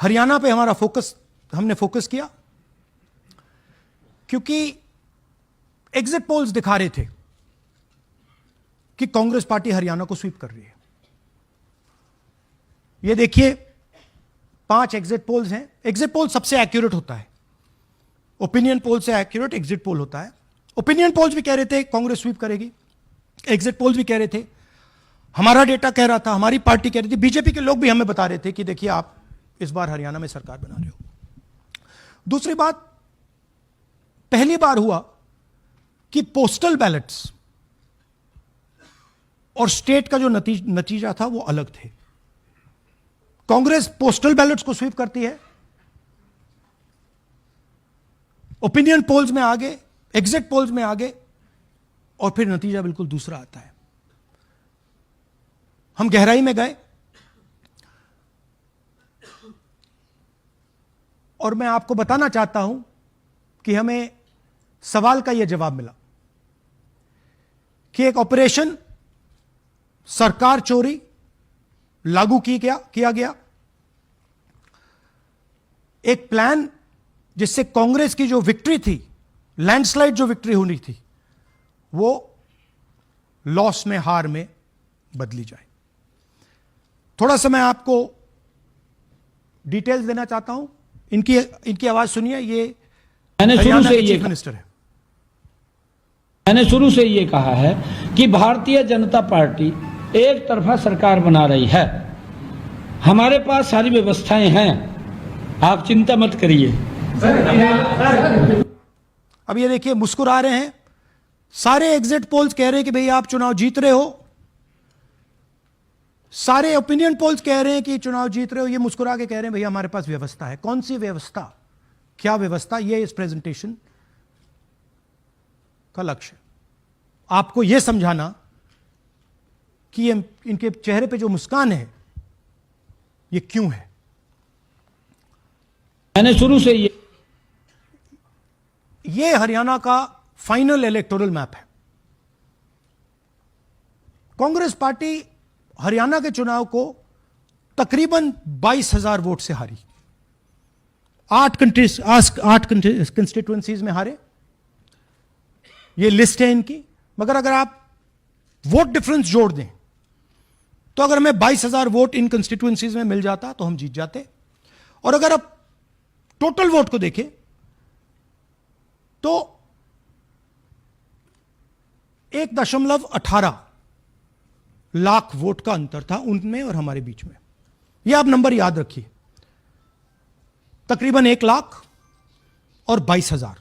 हरियाणा पे हमने फोकस किया क्योंकि एग्जिट पोल्स दिखा रहे थे कि कांग्रेस पार्टी हरियाणा को स्वीप कर रही है। ये देखिए 5 एग्जिट पोल्स हैं। एग्जिट पोल सबसे एक्यूरेट होता है, ओपिनियन पोल से एक्यूरेट एग्जिट पोल होता है। ओपिनियन पोल्स भी कह रहे थे कांग्रेस स्वीप करेगी, एग्जिट पोल्स भी कह रहे थे, हमारा डेटा कह रहा था, हमारी पार्टी कह रही थी, बीजेपी के लोग भी हमें बता रहे थे कि देखिए आप इस बार हरियाणा में सरकार बना रहे हो। दूसरी बात, पहली बार हुआ कि पोस्टल बैलेट्स और स्टेट का जो नतीजा था वो अलग थे। कांग्रेस पोस्टल बैलेट्स को स्वीप करती है, ओपिनियन पोल्स में आगे, एग्जिट पोल्स में आगे, और फिर नतीजा बिल्कुल दूसरा आता है। हम गहराई में गए और मैं आपको बताना चाहता हूं कि हमें सवाल का यह जवाब मिला कि एक ऑपरेशन सरकार चोरी लागू किया गया, एक प्लान जिससे कांग्रेस की जो विक्ट्री थी, लैंडस्लाइड जो विक्ट्री होनी थी, वो लॉस में, हार में बदली जाए। थोड़ा सा मैं आपको डिटेल्स देना चाहता हूं। इनकी आवाज सुनिए। ये हरियाणा के चीफ मिनिस्टर है। मैंने शुरू से ये कहा है कि भारतीय जनता पार्टी एक तरफा सरकार बना रही है। हमारे पास सारी व्यवस्थाएं हैं, आप चिंता मत करिए। अब ये देखिए मुस्कुरा रहे हैं। सारे एग्जिट पोल्स कह रहे हैं कि भाई आप चुनाव जीत रहे हो, सारे ओपिनियन पोल्स कह रहे हैं कि चुनाव जीत रहे हो। ये मुस्कुरा के कह रहे हैं भैया हमारे पास व्यवस्था है। कौन सी व्यवस्था, क्या व्यवस्था, ये इस प्रेजेंटेशन का लक्ष्य है। आपको यह समझाना कि इनके चेहरे पे जो मुस्कान है ये क्यों है। मैंने शुरू से ये हरियाणा का फाइनल इलेक्टोरल मैप है। कांग्रेस पार्टी हरियाणा के चुनाव को तकरीबन 22,000 वोट से हारी। 8 कंस्टिट्यूएंसीज में हारे। ये लिस्ट है इनकी। मगर अगर आप वोट डिफरेंस जोड़ दें तो अगर हमें 22,000 वोट इन कंस्टिट्यूएंसीज में मिल जाता तो हम जीत जाते। और अगर आप टोटल वोट को देखें तो 1.18 लाख वोट का अंतर था उनमें और हमारे बीच में। यह आप नंबर याद रखिए, तकरीबन 1 लाख और 22,000।